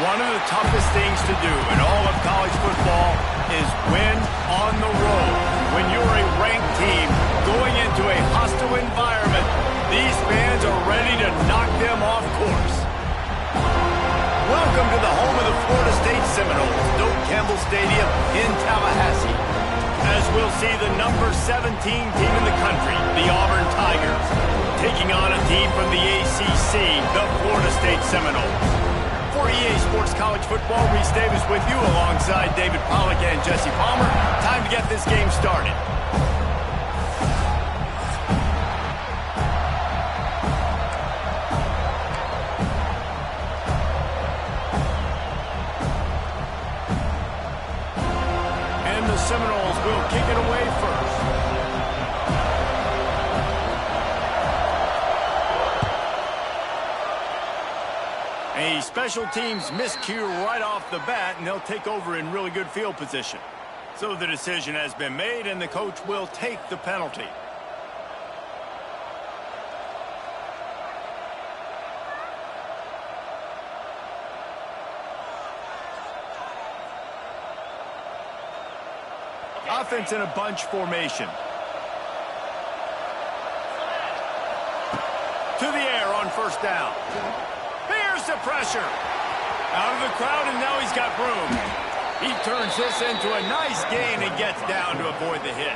One of the toughest things to do in all of college football is win on the road. When you're a ranked team going into a hostile environment, these fans are ready to knock them off course. Welcome to the home of the Florida State Seminoles, Doak Campbell Stadium in Tallahassee. As we'll see the number 17 team in the country, the Auburn Tigers, taking on a team from the ACC, the Florida State Seminoles. For EA Sports College Football, Reese Davis with you alongside David Pollack and Jesse Palmer. Time to get this game started. And the Seminoles will kick it away first. A special teams miscue right off the bat, and they'll take over in really good field position. So the decision has been made, and the coach will take the penalty. Offense in a bunch formation. To the air on first down. Here's the pressure. Out of the crowd, and now he's got room. He turns this into a nice gain and gets down to avoid the hit.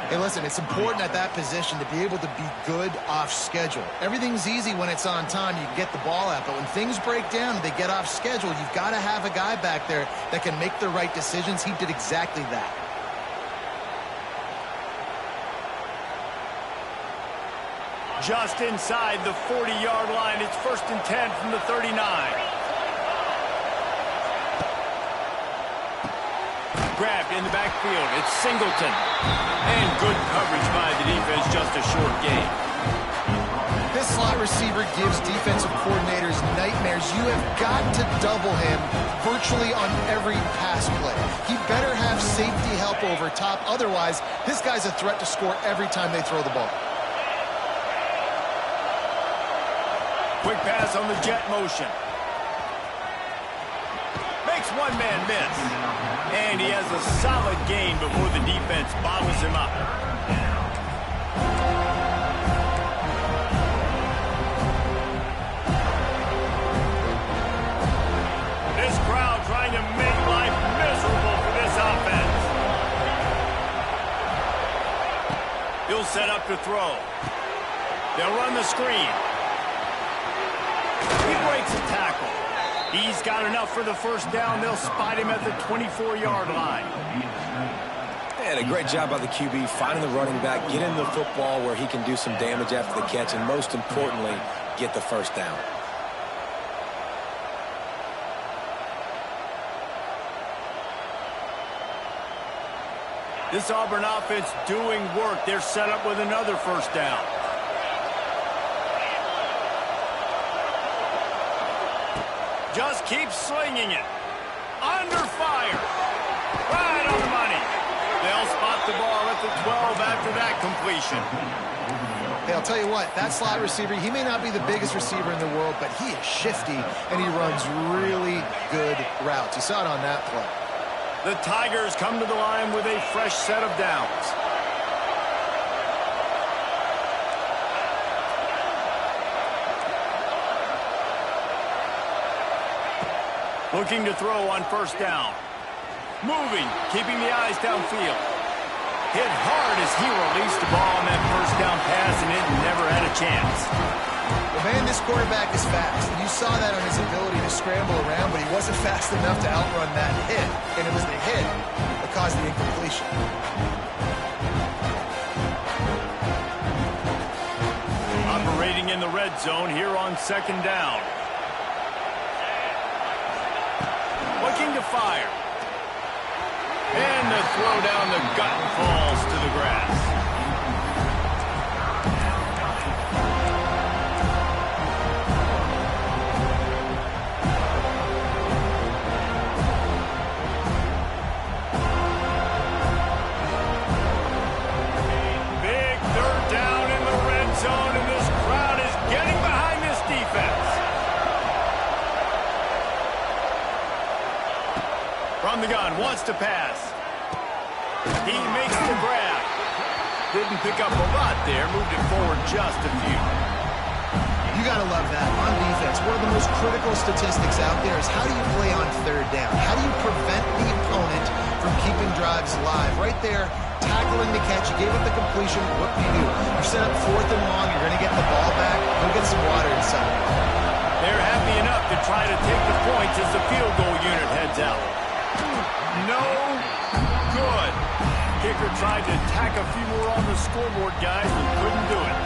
Hey, listen, it's important at that position to be able to be good off schedule. Everything's easy when it's on time. You can get the ball out, but when things break down and they get off schedule, you've got to have a guy back there that can make the right decisions. He did exactly that. Just inside the 40-yard line. It's 1st and 10 from the 39. Grabbed in the backfield. It's Singleton. And good coverage by the defense, just a short gain. This slot receiver gives defensive coordinators nightmares. You have got to double him virtually on every pass play. He better have safety help over top. Otherwise, this guy's a threat to score every time they throw the ball. Quick pass on the jet motion. Makes one man miss. And he has a solid gain before the defense bottles him up. This crowd trying to make life miserable for this offense. He'll set up to throw. They'll run the screen. He breaks a tackle. He's got enough for the first down. They'll spot him at the 24-yard line. And a great job by the QB finding the running back, getting the football where he can do some damage after the catch, and most importantly, get the first down. This Auburn offense doing work. They're set up with another first down. Just keep slinging it. Under fire. Right on the money. They'll spot the ball at the 12 after that completion. Hey, I'll tell you what, that slot receiver, he may not be the biggest receiver in the world, but he is shifty, and he runs really good routes. You saw it on that play. The Tigers come to the line with a fresh set of downs. Looking to throw on first down. Moving, keeping the eyes downfield. Hit hard as he released the ball on that first down pass, and it never had a chance. Well, man, this quarterback is fast. And you saw that on his ability to scramble around, but he wasn't fast enough to outrun that hit. And it was the hit that caused the incompletion. Operating in the red zone here on second down. Looking to fire. And the throw down the gut falls to the grass. Big third down in the red zone, and this crowd is getting behind this defense. shotgun, wants to pass. He makes the grab. Didn't pick up a lot there, moved it forward just a few. You got to love that. On defense, one of the most critical statistics out there is how do you play on third down? How do you prevent the opponent from keeping drives alive? Right there, tackling the catch. You gave up the completion. What do? You set up 4th and long. You're going to get the ball back. Go get some water inside. They're happy enough to try to take the points as the field goal unit heads out. No good. Kicker tried to tack a few more on the scoreboard, guys, but couldn't do it.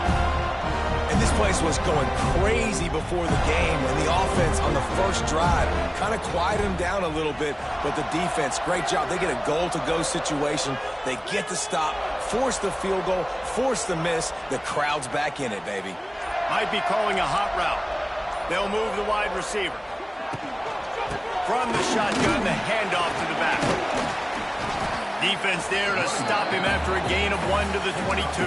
And this place was going crazy before the game, and the offense on the first drive kind of quieted them down a little bit, but the defense, great job. They get a goal-to-go situation. They get the stop, force the field goal, force the miss. The crowd's back in it, baby. Might be calling a hot route. They'll move the wide receiver. From the shotgun, the handoff to the back. Defense there to stop him after a gain of 1 to the 22.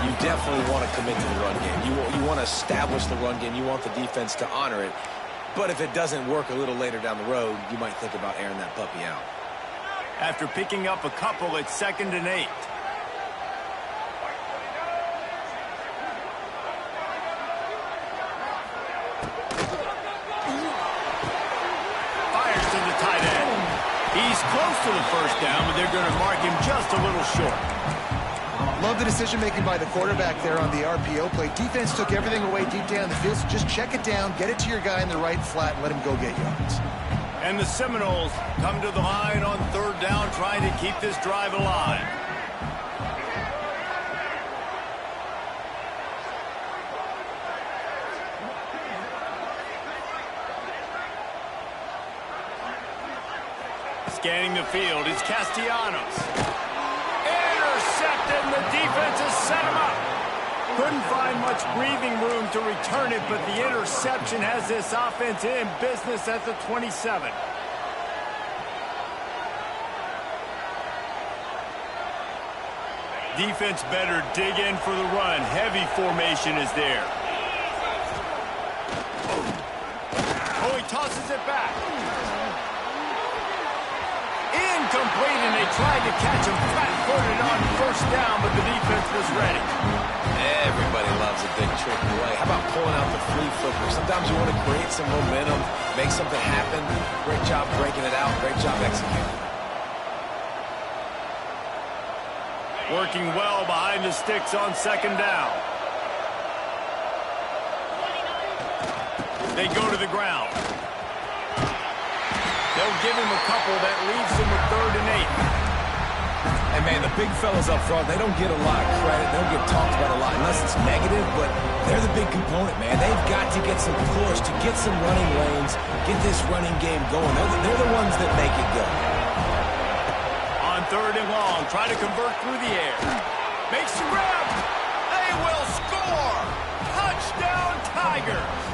You definitely want to commit to the run game. You want to establish the run game. You want the defense to honor it. But if it doesn't work a little later down the road, you might think about airing that puppy out. After picking up a couple, it's 2nd and 8. Fires to the tight end. He's close to the first down, but they're going to mark him just a little short. Love the decision-making by the quarterback there on the RPO play. Defense took everything away deep down the field, so just check it down, get it to your guy in the right flat, and let him go get yards. And the Seminoles come to the line on 3rd down, trying to keep this drive alive. Scanning the field, it's Castellanos. Intercepted, and the defense has set him up. Couldn't find much breathing room to return it, but the interception has this offense in business at the 27. Defense better dig in for the run. Heavy formation is there. Oh, he tosses it back. Incomplete, and they tried to catch him flat-footed on 1st down, but the defense was ready. Everybody loves a big trick play. How about pulling out the flea flicker? Sometimes you want to create some momentum, make something happen. Great job breaking it out. Great job executing. Working well behind the sticks on 2nd down. They go to the ground. They'll give him a couple. That leaves him with 3rd and 8. And, man, the big fellas up front, they don't get a lot of credit. They don't get talked about a lot unless it's negative, but they're the big component, man. They've got to get some push, to get some running lanes, get this running game going. They're the ones that make it go. On 3rd and long, try to convert through the air. Makes the grab. They will score. Touchdown, Tigers.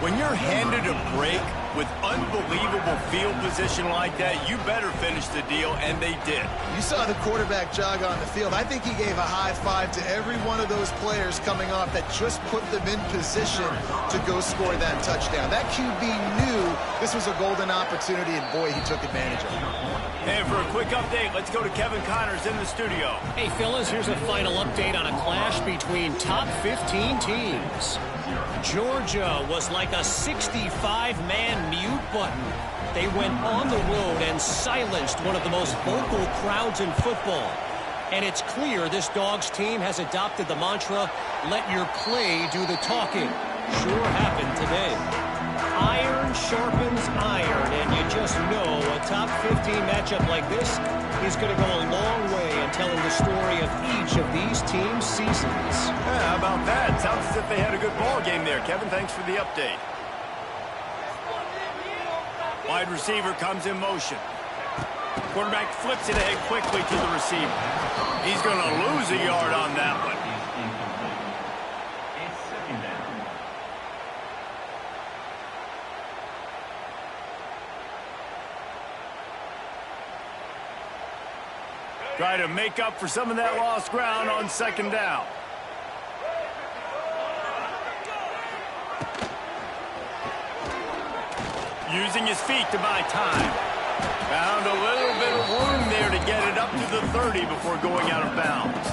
When you're handed a break with unbelievable field position like that, you better finish the deal, and they did. You saw the quarterback jog on the field. I think he gave a high five to every one of those players coming off that just put them in position to go score that touchdown. That QB knew this was a golden opportunity, and boy, he took advantage of it. And for a quick update, let's go to Kevin Connors in the studio. Hey, fellas, here's a final update on a clash between top 15 teams. Georgia was like a 65-man mute button. They went on the road and silenced one of the most vocal crowds in football. And it's clear this Dogs team has adopted the mantra, let your play do the talking. Sure happened today. Iron sharpens iron, and you just know a top 15 matchup like this is going to go a long way in telling the story of each of these teams' seasons. Yeah, how about that? Sounds as if they had a good ball game there. Kevin, thanks for the update. Wide receiver comes in motion. Quarterback flips it ahead quickly to the receiver. He's going to lose a yard on that one. Try to make up for some of that lost ground on 2nd down. Using his feet to buy time. Found a little bit of room there to get it up to the 30 before going out of bounds.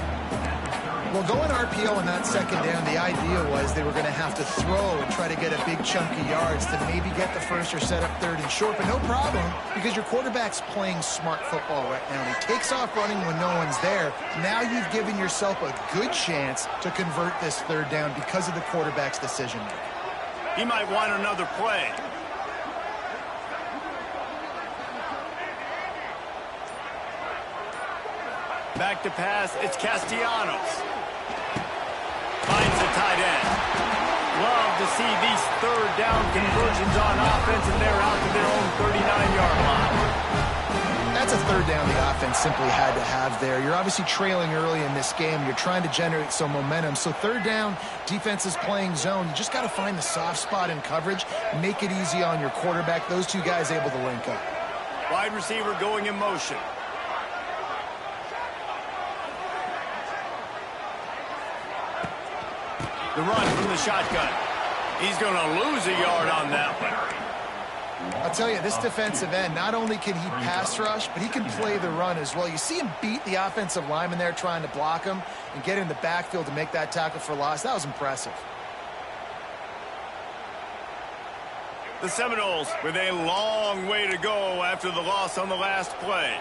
Well, going RPO on that second down, the idea was they were going to have to throw and try to get a big chunk of yards to maybe get the first or set up third and short, but no problem because your quarterback's playing smart football right now. He takes off running when no one's there. Now you've given yourself a good chance to convert this third down because of the quarterback's decision making. He might want another play. Back to pass, it's Castellanos. Finds the tight end. Love to see these third down conversions on offense, and they're out to their own 39-yard line. That's a third down the offense simply had to have there. You're obviously trailing early in this game. You're trying to generate some momentum. So third down, defense is playing zone. You just got to find the soft spot in coverage, make it easy on your quarterback. Those two guys able to link up. Wide receiver going in motion. The run from the shotgun. He's going to lose a yard on that one. I'll tell you, this defensive end, not only can he pass rush, but he can play the run as well. You see him beat the offensive lineman there trying to block him and get in the backfield to make that tackle for loss. That was impressive. The Seminoles with a long way to go after the loss on the last play.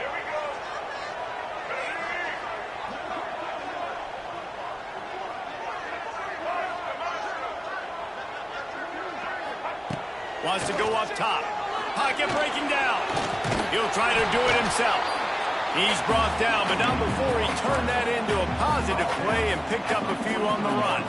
Wants to go up top. Pocket breaking down. He'll try to do it himself. He's brought down, but not before he turned that into a positive play and picked up a few on the run.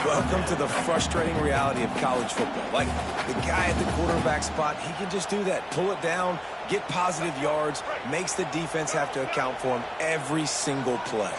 Welcome to the frustrating reality of college football. Like, the guy at the quarterback spot, he can just do that. Pull it down, get positive yards, makes the defense have to account for him every single play.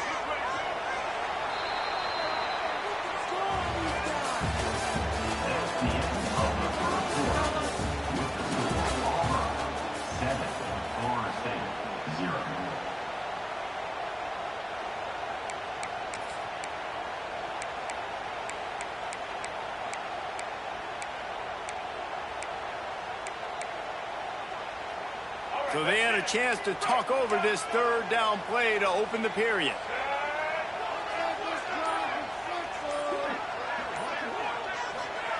So they had a chance to talk over this third down play to open the period.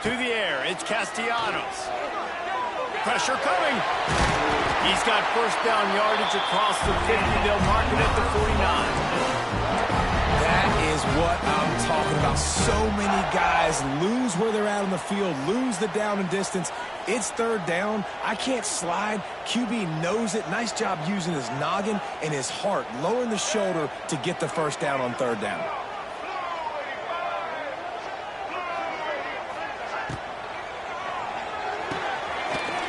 To the air, it's Castellanos. Pressure coming. He's got first down yardage across the 50. They'll mark it at the 49. That is what I'm talking about. So many guys lose where they're at on the field, lose the down and distance. It's third down. I can't slide. QB knows it. Nice job using his noggin and his heart, lowering the shoulder to get the first down on third down.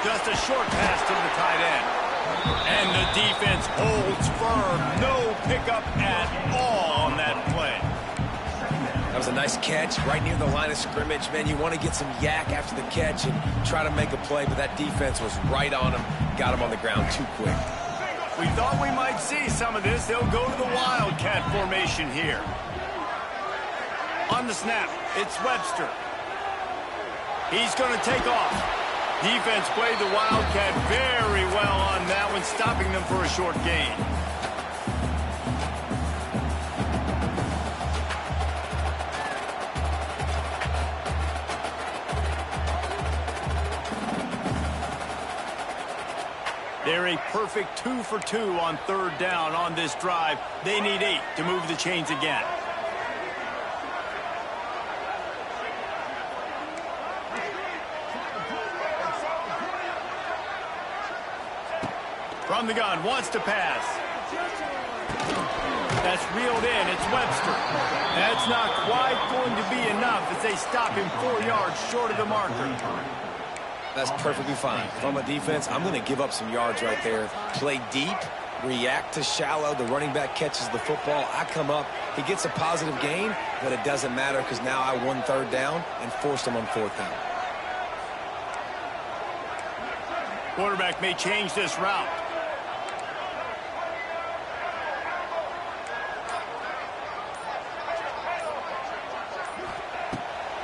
Just a short pass to the tight end. And the defense holds firm. No pickup at all on that play. That was a nice catch right near the line of scrimmage. Man, you want to get some yak after the catch and try to make a play, but that defense was right on him. Got him on the ground too quick. We thought we might see some of this. They'll go to the Wildcat formation here. On the snap, it's Webster. He's going to take off. Defense played the Wildcat very well on that one, stopping them for a short gain. They're a perfect 2 for 2 on third down on this drive. They need 8 to move the chains again. From the gun, wants to pass. That's reeled in, it's Webster. That's not quite going to be enough as they stop him 4 yards short of the marker. That's perfectly fine. If I'm a defense, I'm going to give up some yards right there. Play deep, react to shallow. The running back catches the football. I come up. He gets a positive gain, but it doesn't matter because now I won third down and forced him on fourth down. Quarterback may change this route.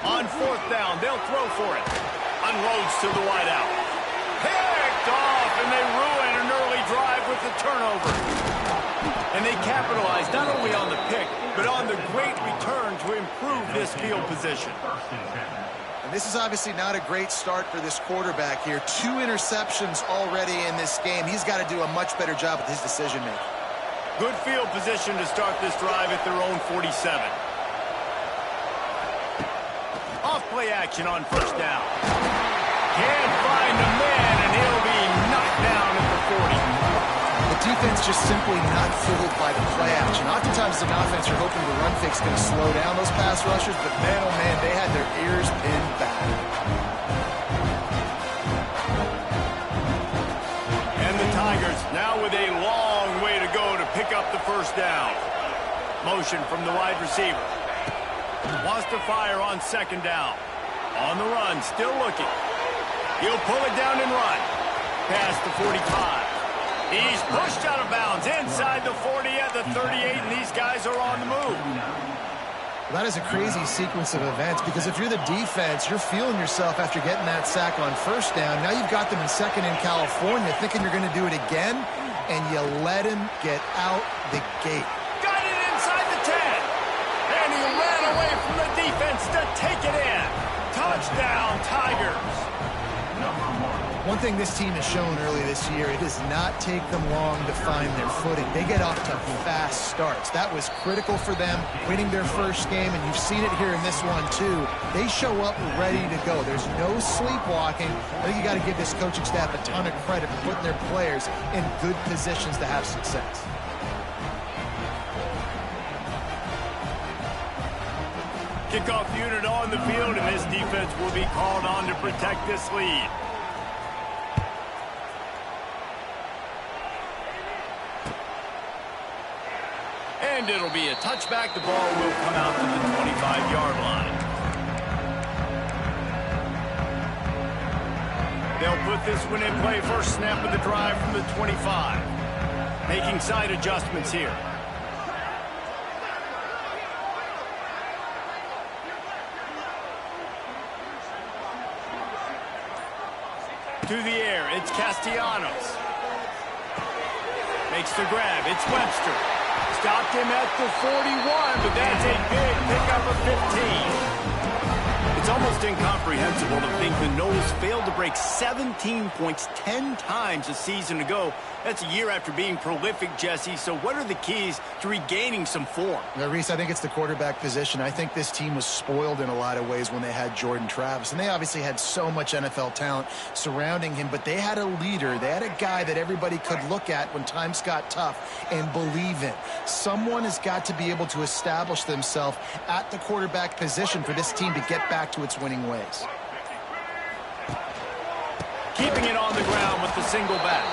On fourth down, they'll throw for it. Unloads to the wideout. Picked off, and they ruin with the turnover. And they capitalize not only on the pick, but on the great return to improve this field position. And this is obviously not a great start for this quarterback here. 2 interceptions already in this game. He's got to do a much better job with his decision-making. Good field position to start this drive at their own 47. Off play action on first down. Can't find a man, and he'll be knocked down at the 40. The defense just simply not fooled by the play action. Oftentimes as an offense, you're hoping the run fake's going to slow down those pass rushers, but man, oh man, they had their ears pinned back. And the Tigers now with a long way to go to pick up the first down. Motion from the wide receiver. Wants to fire on second down. On the run, still looking. He'll pull it down and run. Past the 45. He's pushed out of bounds inside the 40 at the 38, and these guys are on the move. Well, that is a crazy sequence of events because if you're the defense, you're feeling yourself after getting that sack on first down. Now you've got them in second in California thinking you're going to do it again, and you let him get out the gate. Got it inside the 10. And he ran away from the defense to take it in. Touchdown, Tigers. One thing this team has shown early this year, it does not take them long to find their footing. They get off to fast starts. That was critical for them, winning their first game, and you've seen it here in this one too. They show up ready to go. There's no sleepwalking. I think you got to give this coaching staff a ton of credit for putting their players in good positions to have success. Kickoff unit on the field, and this defense will be called on to protect this lead. And it'll be a touchback. The ball will come out to the 25-yard line. They'll put this one in play. First snap of the drive from the 25. Making side adjustments here. To the air, it's Castellanos. Makes the grab, it's Webster. Stopped him at the 41, but that's a big pickup of 15. It's almost incomprehensible to think the Noles failed to break 17 points 10 times a season ago. That's a year after being prolific, Jesse. So what are the keys to regaining some form? Now, Reese, I think it's the quarterback position. I think this team was spoiled in a lot of ways when they had Jordan Travis. And they obviously had so much NFL talent surrounding him, but they had a leader. They had a guy that everybody could look at when times got tough and believe in. Someone has got to be able to establish themselves at the quarterback position for this team to get back to its winning ways. Keeping it on the ground with the single back.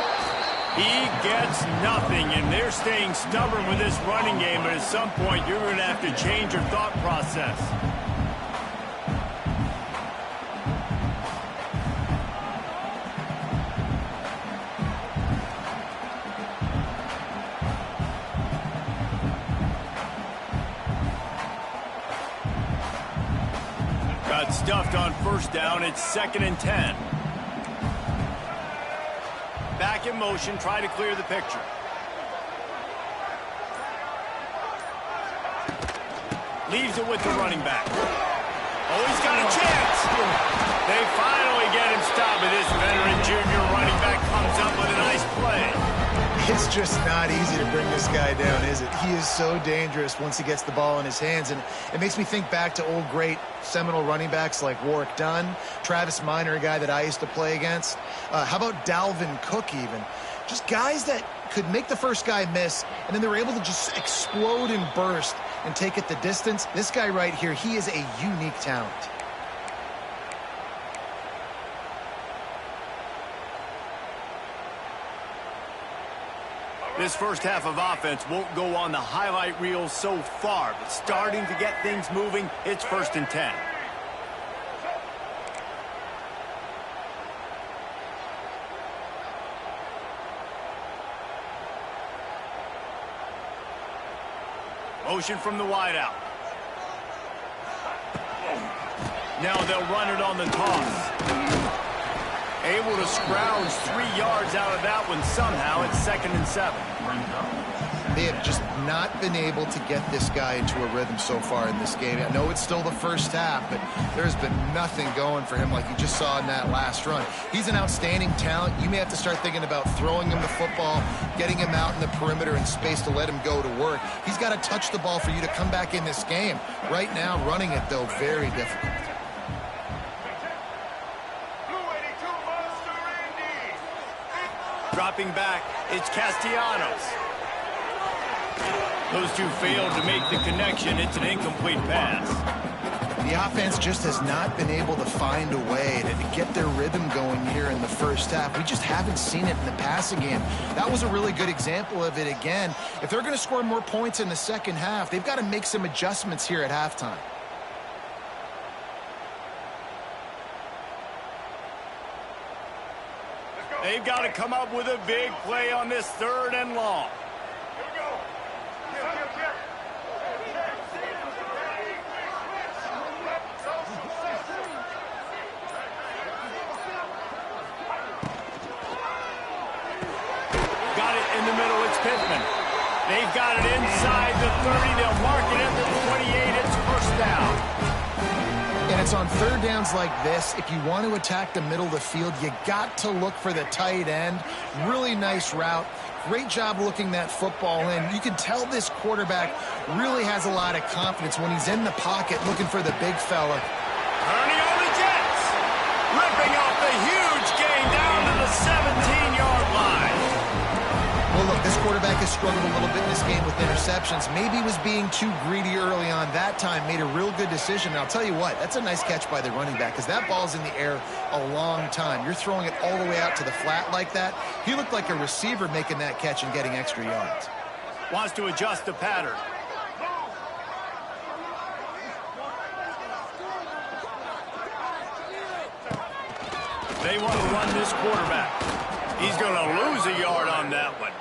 He gets nothing, and they're staying stubborn with this running game, but at some point you're going to have to change your thought process. Got stuffed on first down. It's 2nd and 10. Back in motion, try to clear the picture. Leaves it with the running back. Oh, he's got a chance. They finally get him stopped, but this veteran junior running back comes up with a nice play. It's just not easy to bring this guy down, is it? He is so dangerous once he gets the ball in his hands, and it makes me think back to old great Seminole running backs like Warwick Dunn, Travis Minor, a guy that I used to play against. How about Dalvin Cook even? Just guys that could make the first guy miss, and then they were able to just explode and burst and take it the distance. This guy right here, he is a unique talent. This first half of offense won't go on the highlight reel so far, but starting to get things moving, it's 1st and 10. Motion from the wideout. Now they'll run it on the toss. Able to scrounge 3 yards out of that one somehow. It's 2nd and 7. They have just not been able to get this guy into a rhythm so far in this game. I know it's still the first half, but there's been nothing going for him like you just saw in that last run. He's an outstanding talent. You may have to start thinking about throwing him the football, getting him out in the perimeter in space to let him go to work. He's got to touch the ball for you to come back in this game. Right now, running it, though, very difficult. Dropping back, it's Castellanos. Those two failed to make the connection. It's an incomplete pass. The offense just has not been able to find a way to get their rhythm going here in the first half. We just haven't seen it in the passing game. That was a really good example of it again. If they're going to score more points in the second half, they've got to make some adjustments here at halftime. They've got to come up with a big play on this 3rd and long. Got it in the middle. It's Pittman. They've got it inside the 30. They'll mark it at the 28. It's 1st down. And it's on 3rd downs like this. If you want to attack the middle of the field, you got to look for the tight end. Really nice route. Great job looking that football in. You can tell this quarterback really has a lot of confidence when he's in the pocket looking for the big fella. Turning on the Jets. Ripping off the huge gain down to the 17-yard line. Well, look, this quarterback has struggled a little bit in this game with interceptions. Maybe he was being too greedy early on. That time made a real good decision. And I'll tell you what, that's a nice catch by the running back because that ball's in the air a long time. You're throwing it all the way out to the flat like that. He looked like a receiver making that catch and getting extra yards. Wants to adjust the pattern. They want to run this quarterback. He's going to lose a yard on that one.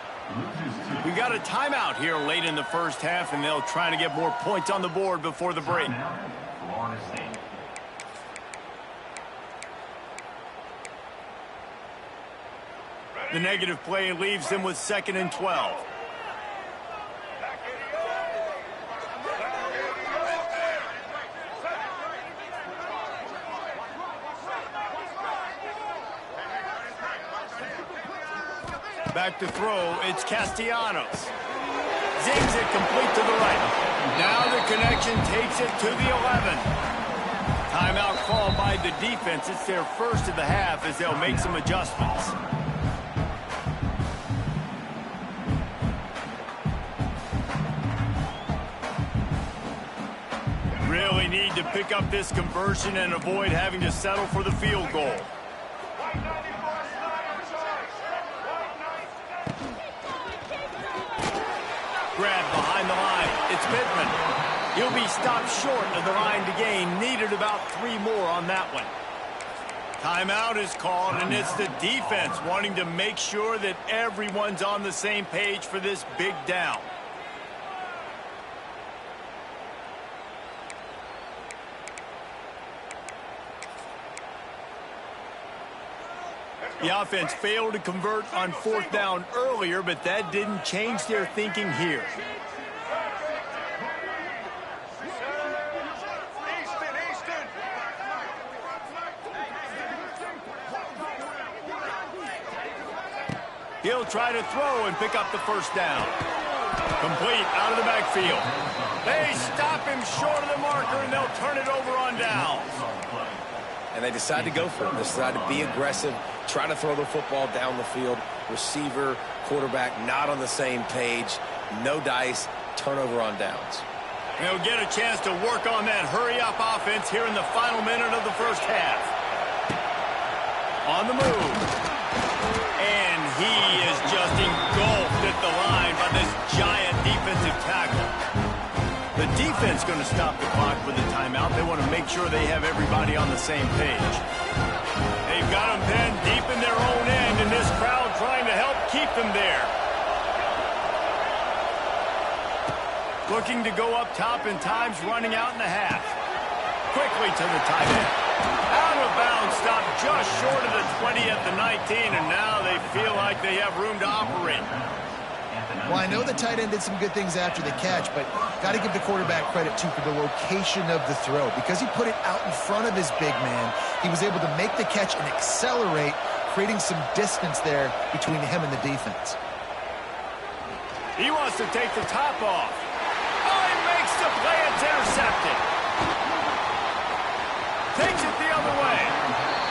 We got a timeout here late in the first half, and they'll try to get more points on the board before the break. The negative play leaves them with 2nd and 12. Back to throw, it's Castellanos. Zings it complete to the right. Now the connection takes it to the 11. Timeout called by the defense. It's their first of the half as they'll make some adjustments. Really need to pick up this conversion and avoid having to settle for the field goal. Grab behind the line. It's Pittman. He'll be stopped short of the line to gain. Needed about 3 more on that one. Timeout is called, and it's the defense wanting to make sure that everyone's on the same page for this big down. The offense failed to convert on 4th down earlier, but that didn't change their thinking here. He'll try to throw and pick up the 1st down. Complete out of the backfield. They stop him short of the marker, and they'll turn it over on downs. And they decide to go for it. They decide to be aggressive, try to throw the football down the field. Receiver, quarterback, not on the same page. No dice, turnover on downs. They'll get a chance to work on that hurry-up offense here in the final minute of the first half. On the move. And he is just engulfed at the line by this giant defensive tackle. The defense going to stop the clock with the timeout. They want to make sure they have everybody on the same page. They've got them pinned deep in their own end, and this crowd trying to help keep them there. Looking to go up top, and time's running out in the half. Quickly to the tight end. Out of bounds, stopped just short of the 20 at the 19, and now they feel like they have room to operate. Well, I know the tight end did some good things after the catch, but got to give the quarterback credit, too, for the location of the throw. Because he put it out in front of his big man, he was able to make the catch and accelerate, creating some distance there between him and the defense. He wants to take the top off. Oh, he makes the play. It's intercepted. Takes it the other way.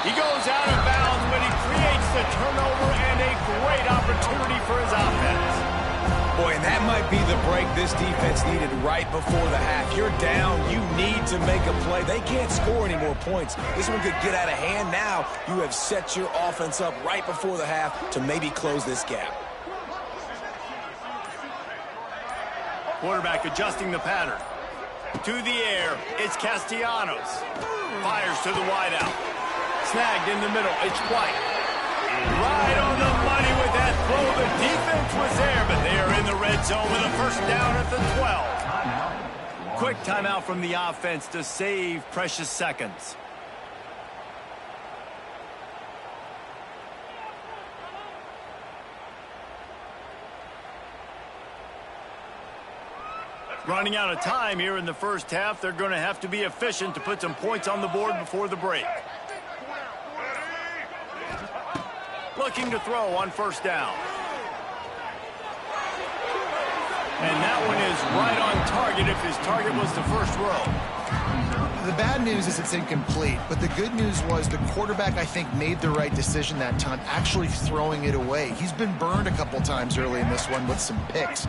He goes out of bounds, but he creates the turnover and a great opportunity for his offense. Boy, and that might be the break this defense needed right before the half. You're down. You need to make a play. They can't score any more points. This one could get out of hand now. You have set your offense up right before the half to maybe close this gap. Quarterback adjusting the pattern. To the air, it's Castellanos. Fires to the wideout. Snagged in the middle, it's White. Right on the money with that throw. The defense was there, but they are in the red zone with a first down at the 12. Quick timeout from the offense to save precious seconds. Running out of time here in the first half. They're going to have to be efficient to put some points on the board before the break. Looking to throw on first down. And that one is right on target if his target was the first row. The bad news is it's incomplete, but the good news was the quarterback, I think, made the right decision that time, actually throwing it away. He's been burned a couple times early in this one with some picks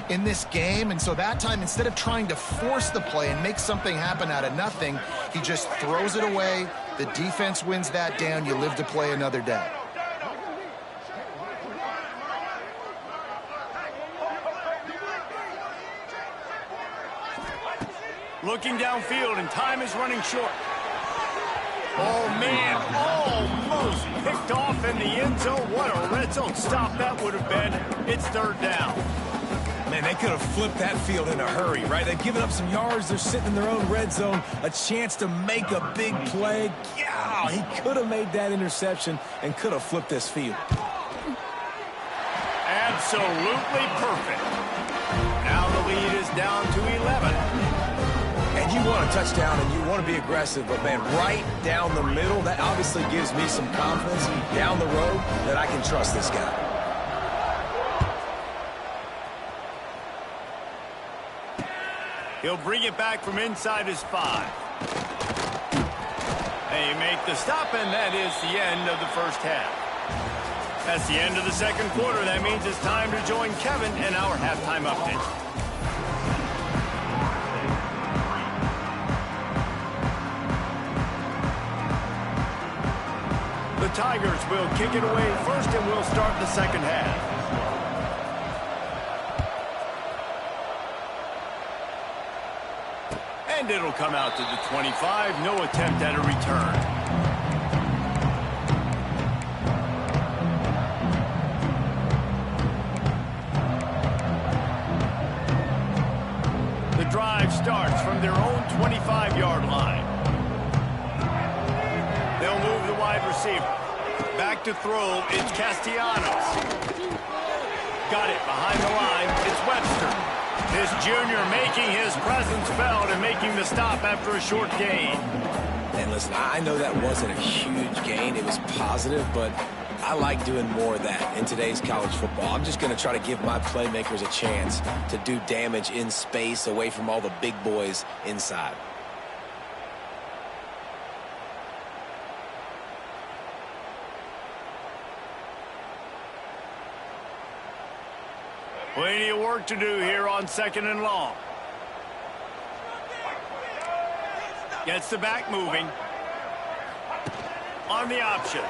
in this game, and so that time, instead of trying to force the play and make something happen out of nothing, he just throws it away. The defense wins that down. You live to play another day. Looking downfield, and time is running short. Oh, man, almost picked off in the end zone. What a red zone stop that would have been. It's third down. Man, they could have flipped that field in a hurry, right? They've given up some yards. They're sitting in their own red zone. A chance to make a big play. Yeah, he could have made that interception and could have flipped this field. Absolutely perfect. Now the lead is down to 11. And you want a touchdown and you want to be aggressive, but, man, right down the middle, that obviously gives me some confidence down the road that I can trust this guy. He'll bring it back from inside his 5. They make the stop, and that is the end of the first half. That's the end of the second quarter. That means it's time to join Kevin in our halftime update. The Tigers will kick it away first, and we'll start the second half. And it'll come out to the 25. No attempt at a return. The drive starts from their own 25-yard line. They'll move the wide receiver. Back to throw, it's Castellanos. Got it behind the line, it's Webster. This junior making his presence felt and making the stop after a short gain. And listen, I know that wasn't a huge gain. It was positive, but I like doing more of that in today's college football. I'm just going to try to give my playmakers a chance to do damage in space away from all the big boys inside. Plenty of work to do here on second and long. Gets the back moving. On the option.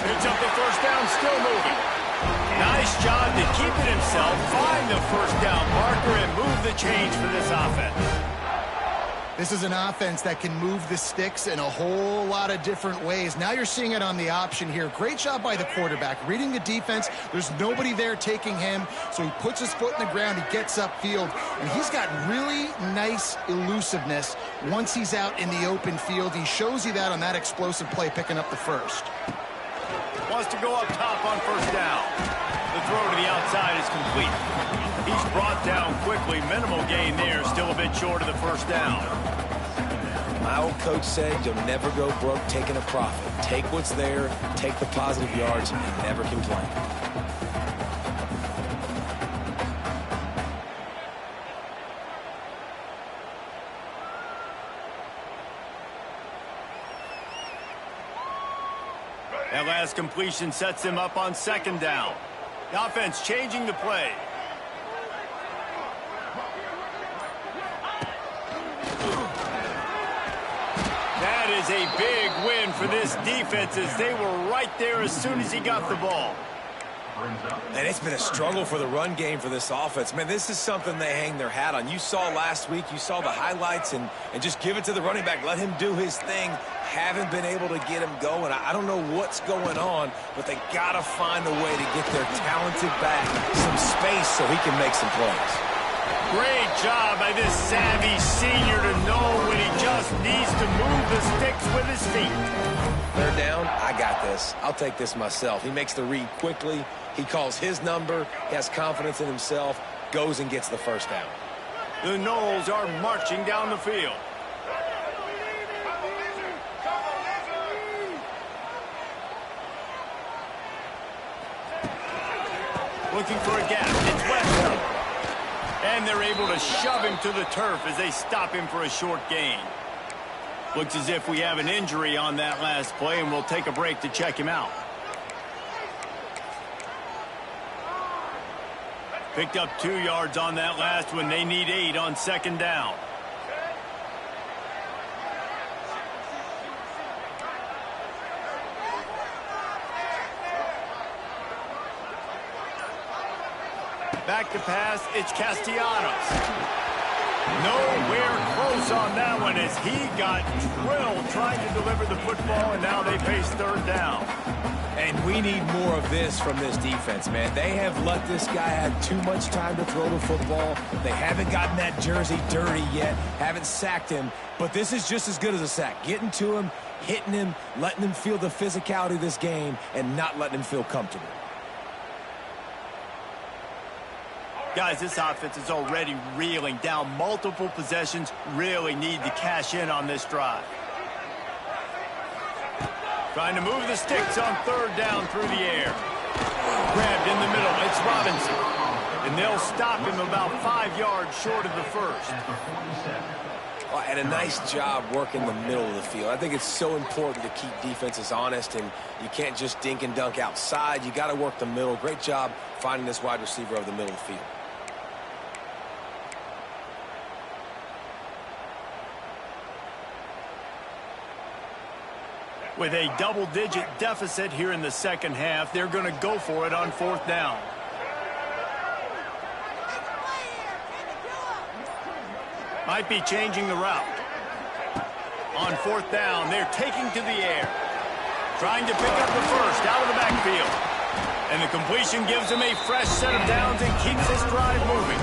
Picks up the first down, still moving. Nice job to keep it himself, find the first down marker, and move the change for this offense. This is an offense that can move the sticks in a whole lot of different ways. Now you're seeing it on the option here. Great job by the quarterback. Reading the defense, there's nobody there taking him, so he puts his foot in the ground, he gets upfield, and he's got really nice elusiveness once he's out in the open field. He shows you that on that explosive play, picking up the first. Wants to go up top on first down. The throw to the outside is complete. He's brought down quickly. Minimal gain there. Still a bit short of the first down. My old coach said you'll never go broke taking a profit. Take what's there, take the positive yards, and never complain. That last completion sets him up on second down. The offense changing the play. That is a big win for this defense as they were right there as soon as he got the ball. And it's been a struggle for the run game for this offense. Man, this is something they hang their hat on. You saw last week, you saw the highlights, and just give it to the running back. Let him do his thing. Haven't been able to get him going. I don't know what's going on, but they got to find a way to get their talented back some space so he can make some plays. Great job by this savvy senior to know when he just needs to move the sticks with his feet. Third down, I got this. I'll take this myself. He makes the read quickly. He calls his number. He has confidence in himself. Goes and gets the first down. The Noles are marching down the field. Looking for a gap. It's West. And they're able to shove him to the turf as they stop him for a short gain. Looks as if we have an injury on that last play, and we'll take a break to check him out. Picked up 2 yards on that last one. They need 8 on second down. Back to pass, it's Castellanos. Nowhere close on that one as he got drilled trying to deliver the football, and now they face third down. And we need more of this from this defense, man. They have let this guy have too much time to throw the football. They haven't gotten that jersey dirty yet, haven't sacked him. But this is just as good as a sack. Getting to him, hitting him, letting him feel the physicality of this game, and not letting him feel comfortable. Guys, this offense is already reeling down multiple possessions. Really need to cash in on this drive. Trying to move the sticks on third down through the air. Grabbed in the middle. It's Robinson. And they'll stop him about 5 yards short of the first. Well, and a nice job working the middle of the field. I think it's so important to keep defenses honest, and you can't just dink and dunk outside. You got to work the middle. Great job finding this wide receiver over the middle of the field. With a double-digit deficit here in the second half, they're going to go for it on fourth down. Might be changing the route. On fourth down, they're taking to the air. Trying to pick up the first out of the backfield. And the completion gives him a fresh set of downs and keeps this drive moving.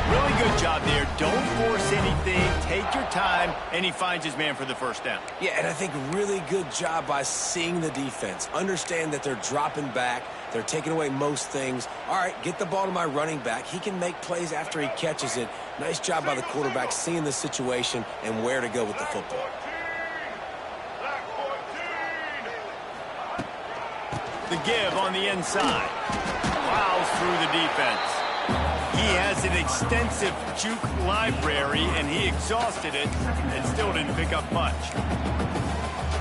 Really good job there. Don't force anything. Take your time. And he finds his man for the first down. Yeah, and I think really good job by seeing the defense. Understand that they're dropping back. They're taking away most things. All right, get the ball to my running back. He can make plays after he catches it. Nice job by the quarterback seeing the situation and where to go with the football. The give on the inside. Plows through the defense. He has an extensive juke library, and he exhausted it and still didn't pick up much.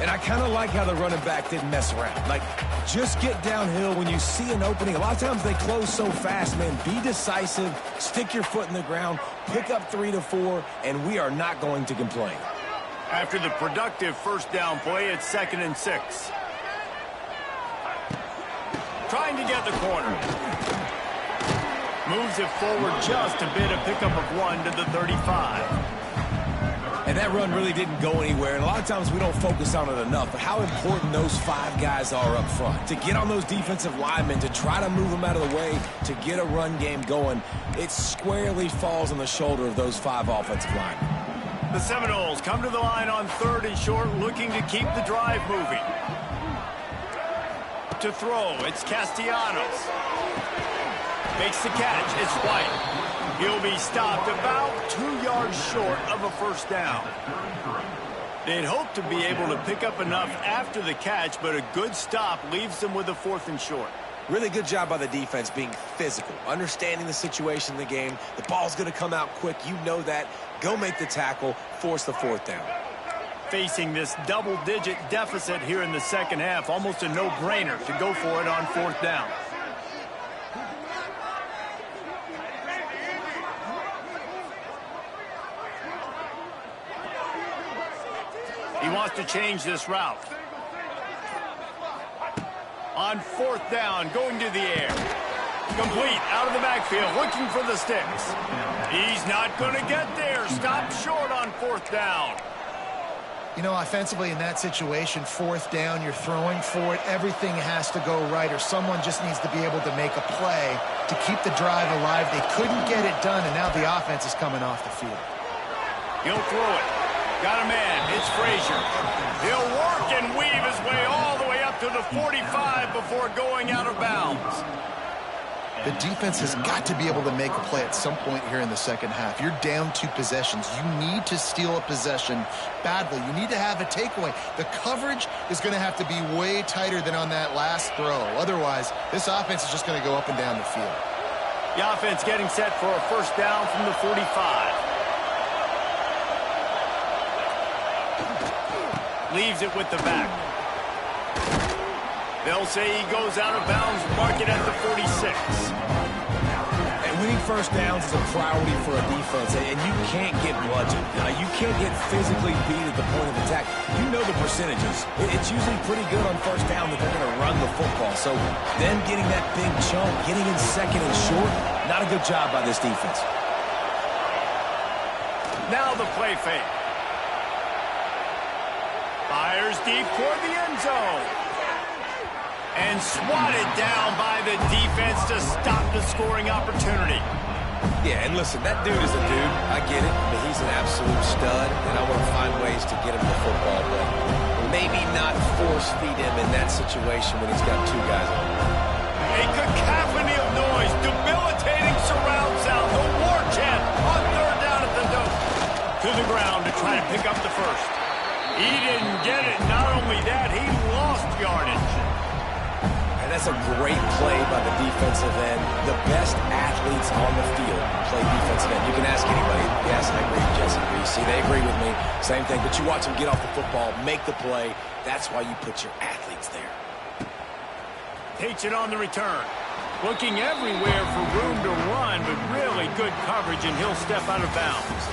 And I kind of like how the running back didn't mess around. Like, just get downhill when you see an opening. A lot of times they close so fast, man. Be decisive, stick your foot in the ground, pick up 3 to 4, and we are not going to complain. After the productive first down play, it's 2nd and 6. Trying to get the corner. Moves it forward just a bit, a pickup of 1 to the 35. And that run really didn't go anywhere, and a lot of times we don't focus on it enough, but how important those 5 guys are up front. To get on those defensive linemen, to try to move them out of the way, to get a run game going, it squarely falls on the shoulder of those 5 offensive linemen. The Seminoles come to the line on 3rd and short, looking to keep the drive moving. To throw, it's Castellanos. Makes the catch, it's White. He'll be stopped about 2 yards short of a first down. They'd hope to be able to pick up enough after the catch, but a good stop leaves them with a 4th and short. Really good job by the defense being physical, understanding the situation in the game. The ball's going to come out quick. You know that. Go make the tackle, force the 4th down. Facing this double-digit deficit here in the second half, almost a no-brainer to go for it on 4th down. He wants to change this route. On 4th down, going to the air. Complete, out of the backfield, looking for the sticks. He's not going to get there. Stopped short on 4th down. You know, offensively in that situation, 4th down, you're throwing for it. Everything has to go right, or someone just needs to be able to make a play to keep the drive alive. They couldn't get it done, and now the offense is coming off the field. He'll throw it. Got a man. It's Frazier. He'll work and weave his way all the way up to the 45 before going out of bounds. The defense has got to be able to make a play at some point here in the second half. You're down 2 possessions. You need to steal a possession badly. You need to have a takeaway. The coverage is going to have to be way tighter than on that last throw. Otherwise, this offense is just going to go up and down the field. The offense getting set for a first down from the 45. Leaves it with the back. They'll say he goes out of bounds, mark it at the 46. And winning first downs is a priority for a defense, and you can't get bludgeoned. You can't get physically beat at the point of attack. You know the percentages. It's usually pretty good on first down that they're going to run the football. So them getting that big chunk, getting in 2nd and short, not a good job by this defense. Now the play fake. Fires deep toward the end zone. And swatted down by the defense to stop the scoring opportunity. Yeah, and listen, that dude is a dude. I get it. I mean, he's an absolute stud, and I want to find ways to get him the football, but maybe not force feed him in that situation when he's got 2 guys on him. A cacophony of noise, debilitating surround sound, the war chant on 3rd down at the dope. To the ground to try to pick up the first. He didn't get it. Not only that, he lost yardage. And that's a great play by the defensive end. The best athletes on the field play defensive end. You can ask anybody. Yes, I agree, Jesse Reese. See, they agree with me. Same thing. But you watch them get off the football, make the play. That's why you put your athletes there. Takes it on the return. Looking everywhere for room to run, but really good coverage, and he'll step out of bounds.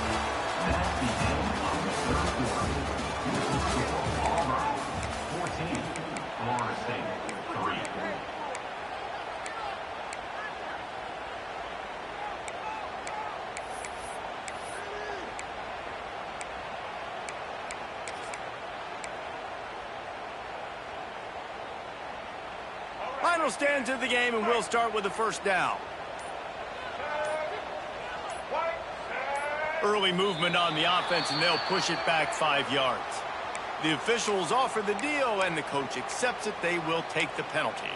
Final stands of the game, and we'll start with the first down. Early movement on the offense, and they'll push it back 5 yards. The officials offer the deal, and the coach accepts it. They will take the penalty.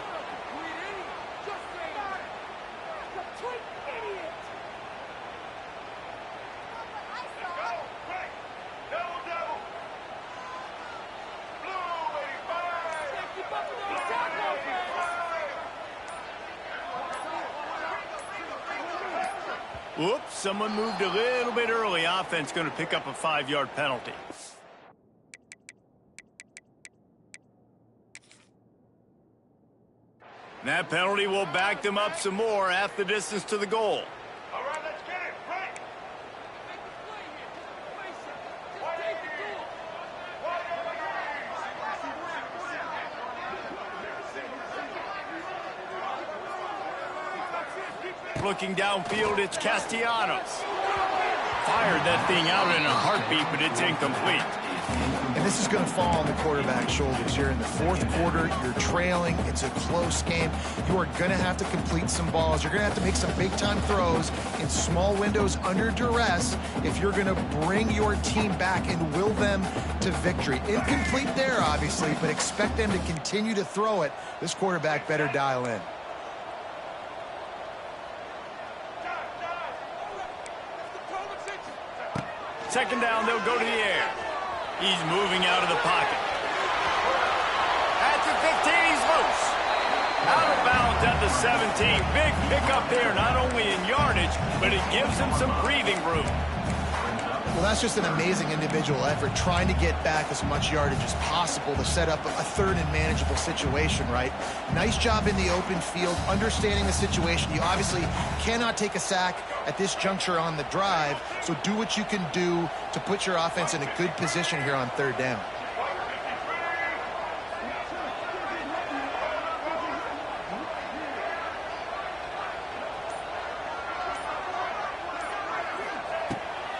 Whoops, someone moved a little bit early. Offense going to pick up a 5-yard penalty. That penalty will back them up some more, half the distance to the goal. All right, let's get it. Right. Looking downfield, it's Castellanos. fired that thing out in a heartbeat, but it's incomplete. And this is going to fall on the quarterback's shoulders here in the fourth quarter. You're trailing. It's a close game. You are going to have to complete some balls. You're going to have to make some big-time throws in small windows under duress if you're going to bring your team back and will them to victory. Incomplete there, obviously, but expect them to continue to throw it. This quarterback better dial in. Second down, they'll go to the air. He's moving out of the pocket. At the 15, he's loose. Out of bounds at the 17. Big pickup there, not only in yardage, but it gives him some breathing room. Well, that's just an amazing individual effort, trying to get back as much yardage as possible to set up a third and manageable situation, right? Nice job in the open field, understanding the situation. You obviously cannot take a sack at this juncture on the drive, so do what you can do to put your offense in a good position here on third down.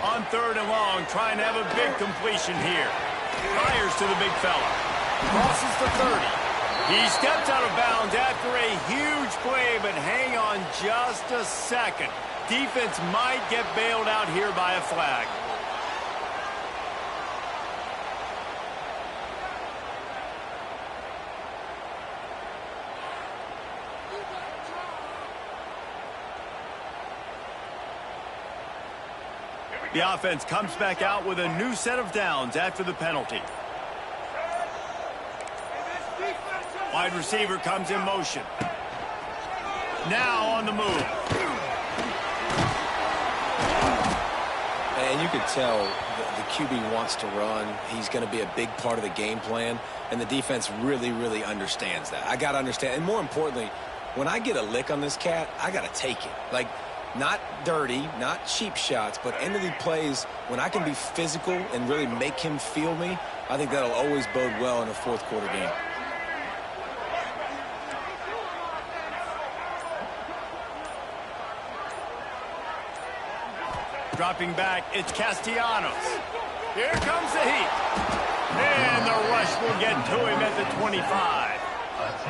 On third and long, trying to have a big completion here. Fires to the big fella. Crosses the 30. He steps out of bounds after a huge play, but hang on just a second. Defense might get bailed out here by a flag. The offense comes back out with a new set of downs after the penalty. Wide receiver comes in motion. Now on the move. And you can tell the QB wants to run. He's going to be a big part of the game plan, and the defense really, really understands that. I got to understand, and more importantly, when I get a lick on this cat, I got to take it. Like, not dirty, not cheap shots, but end of the plays, when I can be physical and really make him feel me, I think that'll always bode well in a fourth quarter game. Dropping back, it's Castellanos. Here comes the heat. And the rush will get to him at the 25.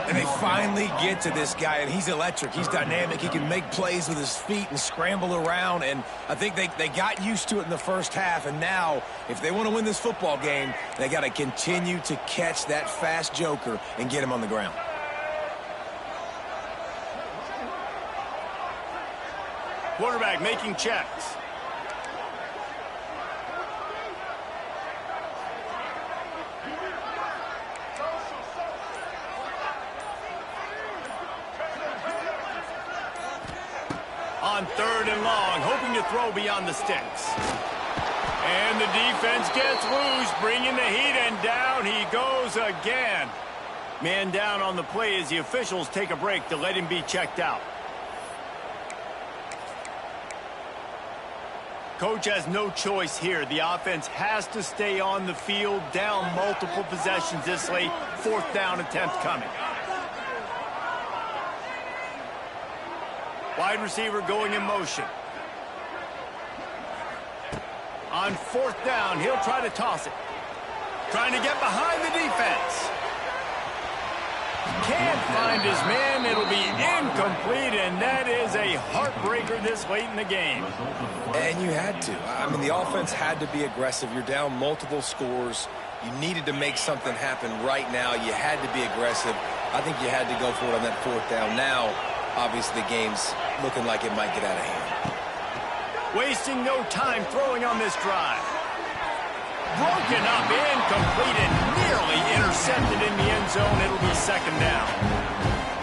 And they finally get to this guy, and he's electric. He's dynamic. He can make plays with his feet and scramble around, and I think they got used to it in the first half, and now, if they want to win this football game, they got to continue to catch that fast joker and get him on the ground. Quarterback making checks. On third and long, hoping to throw beyond the sticks. And the defense gets loose, bringing the heat, and down he goes again. Man down on the play as the officials take a break to let him be checked out. Coach has no choice here. The offense has to stay on the field, down multiple possessions this late. Fourth down attempt coming. Wide receiver going in motion. On fourth down, he'll try to toss it. Trying to get behind the defense. Can't find his man. It'll be incomplete, and that is a heartbreaker this late in the game. And you had to. I mean, the offense had to be aggressive. You're down multiple scores. You needed to make something happen right now. You had to be aggressive. I think you had to go for it on that fourth down. Now, obviously, the game's looking like it might get out of hand. Wasting no time throwing on this drive. Broken up, incomplete, and nearly intercepted in the end zone. It'll be second down.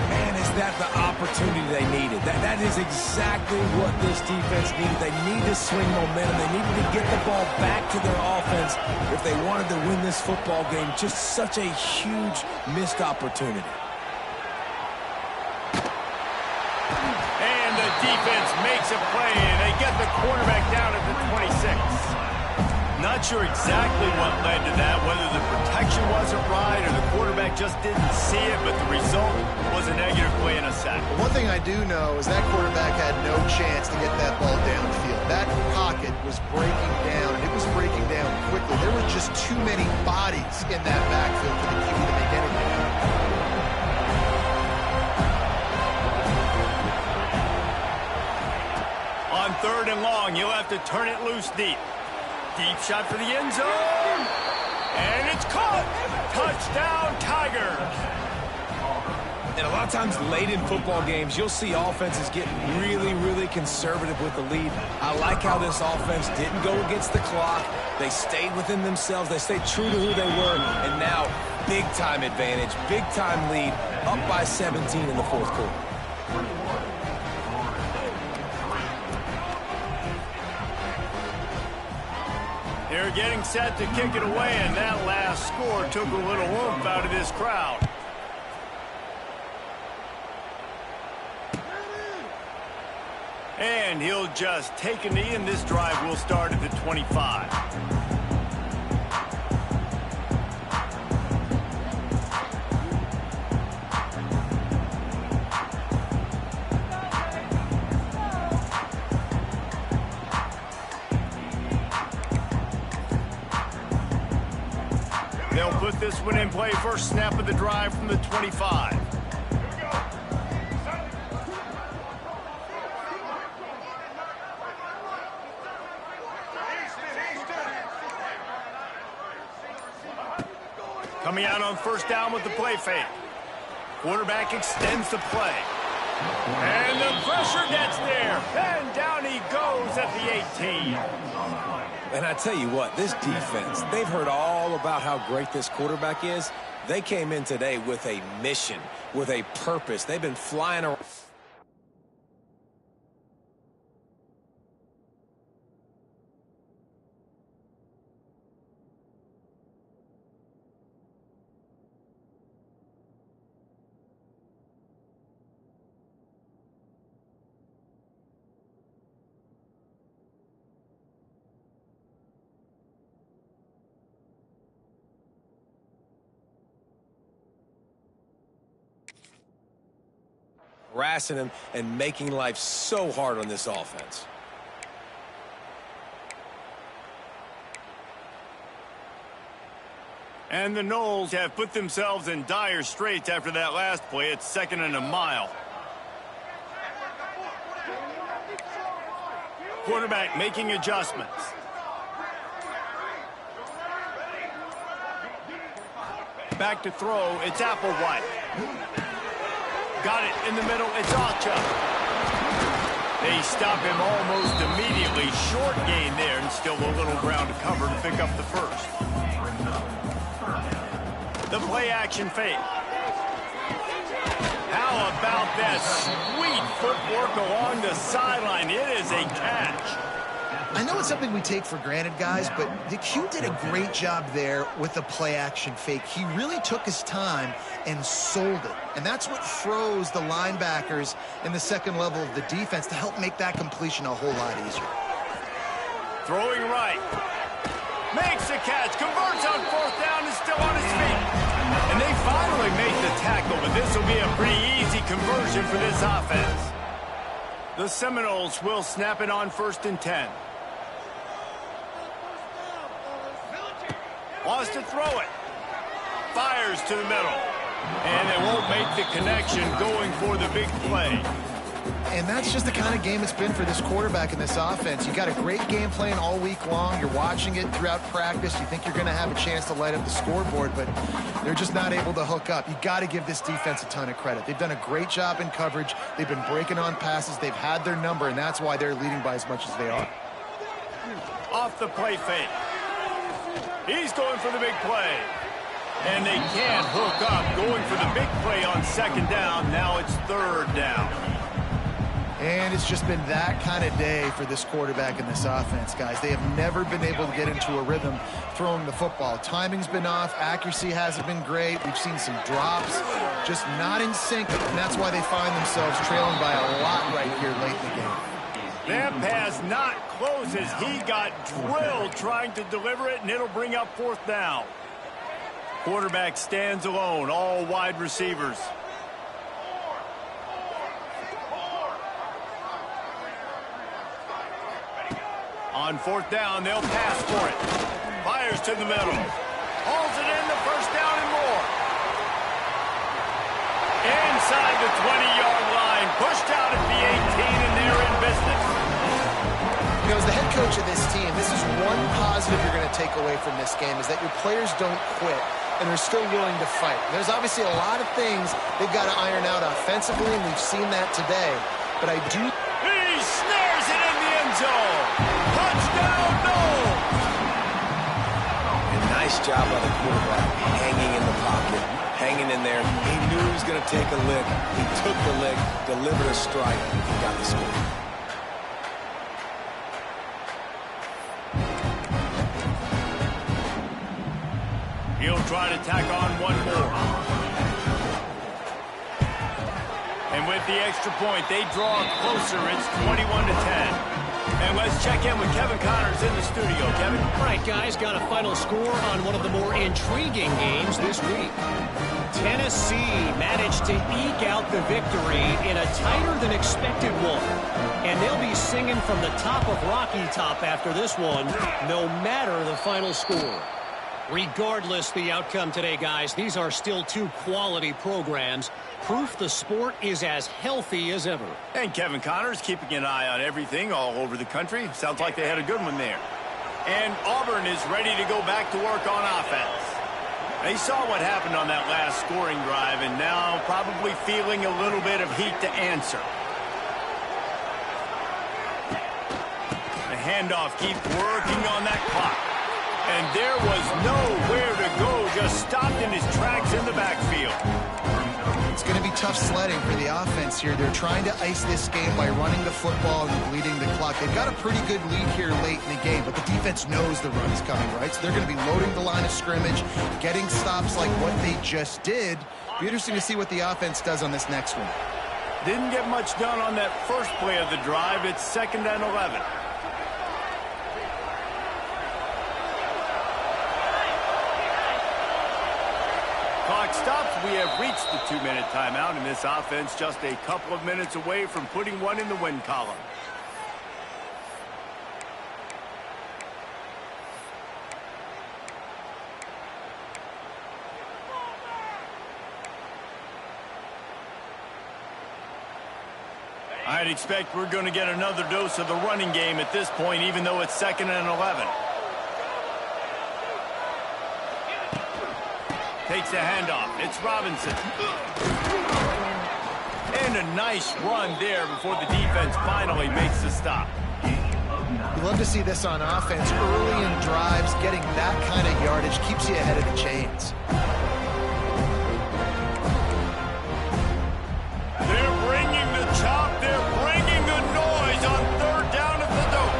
Man, is that the opportunity they needed? That is exactly what this defense needed. They need to swing momentum. They needed to get the ball back to their offense if they wanted to win this football game. Just such a huge missed opportunity. And the defense makes a play, and they get the quarterback down at the 26. Not sure exactly what led to that, whether the protection wasn't right or the quarterback just didn't see it, but the result was a negative play and a sack. One thing I do know is that quarterback had no chance to get that ball downfield. That pocket was breaking down, and it was breaking down quickly. There were just too many bodies in that backfield for the QB to make anything happen. On 3rd and long, you'll have to turn it loose deep. Deep shot for the end zone. And it's caught. Touchdown, Tigers. And a lot of times late in football games, you'll see offenses get really, really conservative with the lead. I like how this offense didn't go against the clock. They stayed within themselves. They stayed true to who they were. And now, big-time advantage, big-time lead, up by 17 in the 4th quarter. They're getting set to kick it away, and that last score took a little oomph out of this crowd. And he'll just take a knee, and this drive will start at the 25. They'll put this one in play. First snap of the drive from the 25. Coming out on 1st down with the play fake. Quarterback extends the play. And the pressure gets there. And down he goes at the 18. And I tell you what, this defense, they've heard all about how great this quarterback is. They came in today with a mission, with a purpose. They've been flying around. Harassing him and making life so hard on this offense. And the Noles have put themselves in dire straits after that last play. It's 2nd and a mile. Quarterback making adjustments. Back to throw. It's Applewhite. Got it in the middle. It's Archer. They stop him almost immediately. Short gain there, and still a little ground to cover to pick up the first. The play action fake. How about that sweet footwork along the sideline? It is a catch. I know it's something we take for granted, guys, but the Q did a great job there with the play-action fake. He really took his time and sold it. And that's what froze the linebackers in the 2nd level of the defense to help make that completion a whole lot easier. Throwing right. Makes the catch. Converts on 4th down, is still on his feet. And they finally make the tackle, but this will be a pretty easy conversion for this offense. The Seminoles will snap it on 1st and 10. Wants to throw it. Fires to the middle. And they won't make the connection going for the big play. And that's just the kind of game it's been for this quarterback in this offense. You got a great game plan all week long. You're watching it throughout practice. You think you're going to have a chance to light up the scoreboard, but they're just not able to hook up. You got to give this defense a ton of credit. They've done a great job in coverage. They've been breaking on passes. They've had their number, and that's why they're leading by as much as they are. Off the play fake. He's going for the big play. And they can't hook up. Going for the big play on 2nd down. Now it's 3rd down. And it's just been that kind of day for this quarterback in this offense, guys. They have never been able to get into a rhythm throwing the football. Timing's been off. Accuracy hasn't been great. We've seen some drops, just not in sync. And that's why they find themselves trailing by a lot right here late in the game. That pass not closes. He got drilled trying to deliver it, and it'll bring up 4th down. Quarterback stands alone, all wide receivers. On fourth down, they'll pass for it. Fires to the middle. Hauls it in, the first down and more. Inside the 20-yard line. Pushed out at the 18, and they're in business. You know, as the head coach of this team, this is one positive you're going to take away from this game, is that your players don't quit and are still willing to fight. There's obviously a lot of things they've got to iron out offensively, and we've seen that today. But I do... He snares it in the end zone. Touchdown, Noel. And nice job by the quarterback, hanging in the pocket, hanging in there. He knew he was going to take a lick. He took the lick, delivered a strike, and got the score. He'll try to tack on one more. And with the extra point, they draw closer. It's 21-10. And let's check in with Kevin Connors in the studio. Kevin? All right, guys, got a final score on one of the more intriguing games this week. Tennessee managed to eke out the victory in a tighter-than-expected one. And they'll be singing from the top of Rocky Top after this one, no matter the final score. Regardless the outcome today, guys, these are still two quality programs. Proof the sport is as healthy as ever. And Kevin Connors keeping an eye on everything all over the country. Sounds like they had a good one there. And Auburn is ready to go back to work on offense. They saw what happened on that last scoring drive and now probably feeling a little bit of heat to answer. The handoff keeps working on that clock. And there was nowhere to go, just stopped in his tracks in the backfield. It's going to be tough sledding for the offense here. They're trying to ice this game by running the football and bleeding the clock. They've got a pretty good lead here late in the game, but the defense knows the run's coming, right? So they're going to be loading the line of scrimmage, getting stops like what they just did. Be interesting to see what the offense does on this next one. Didn't get much done on that first play of the drive. It's 2nd and 11. Clock stops. We have reached the 2-minute timeout, and this offense just a couple of minutes away from putting one in the win column. I'd expect we're going to get another dose of the running game at this point, even though it's 2nd and 11. Takes a handoff. It's Robinson. And a nice run there before the defense finally makes the stop. You love to see this on offense. Early in drives, getting that kind of yardage keeps you ahead of the chains. They're bringing the chop. They're bringing the noise on 3rd down at the dope.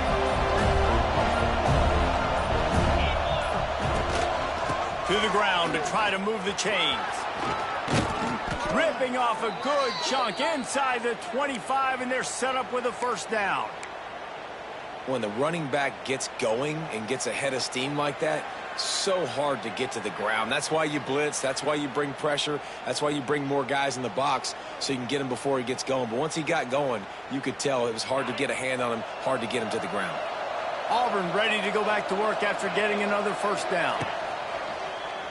To the ground to try to move the chains. Ripping off a good chunk inside the 25, and they're set up with a 1st down. When the running back gets going and gets ahead of steam like that, so hard to get to the ground. That's why you blitz. That's why you bring pressure. That's why you bring more guys in the box so you can get him before he gets going. But once he got going, you could tell it was hard to get a hand on him, hard to get him to the ground. Auburn ready to go back to work after getting another 1st down.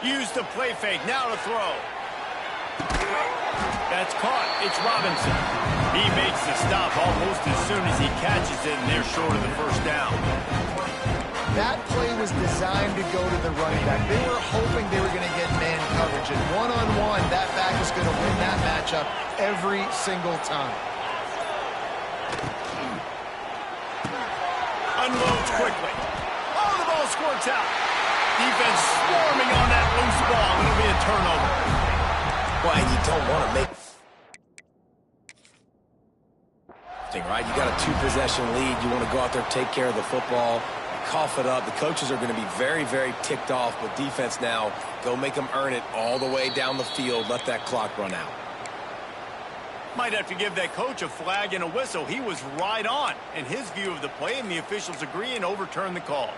Use the play fake. Now to throw. That's caught. It's Robinson. He makes the stop almost as soon as he catches it, and they're short of the 1st down. That play was designed to go to the running back. They were hoping they were going to get man coverage, and one-on-one, that back is going to win that matchup every single time. Unloads quickly. Oh, the ball squirts out. Defense swarming on that loose ball. It'll be a turnover. Well, and you don't want to make... Right? You got a 2-possession lead. You want to go out there, take care of the football, cough it up. The coaches are going to be very, very ticked off, but defense now, go make them earn it all the way down the field. Let that clock run out. Might have to give that coach a flag and a whistle. He was right on in his view of the play, and the officials agree and overturn the call.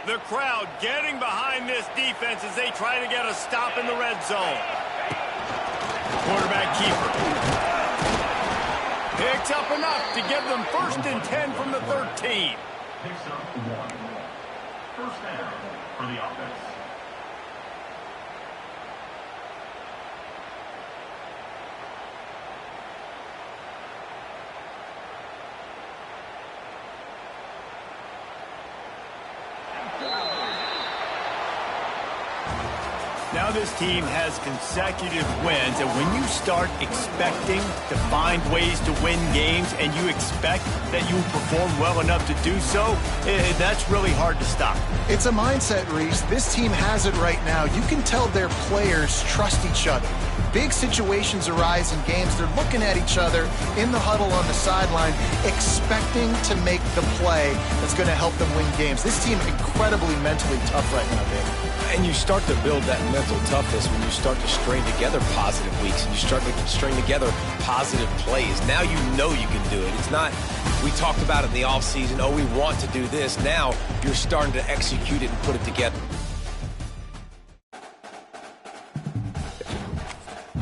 The crowd getting behind this defense as they try to get a stop in the red zone. Quarterback keeper. Pick Picks up enough to give them 1st and 10 from the 13. Picks up 1. First down for the offense. Now this team has consecutive wins, and when you start expecting to find ways to win games and you expect that you will perform well enough to do so, that's really hard to stop. It's a mindset, Reese. This team has it right now. You can tell their players trust each other. Big situations arise in games. They're looking at each other in the huddle on the sideline, expecting to make the play that's going to help them win games. This team incredibly mentally tough right now, Dave. And you start to build that mental toughness when you start to string together positive weeks and you start to string together positive plays. Now you know you can do it. It's not, we talked about it in the offseason, oh, we want to do this. Now you're starting to execute it and put it together.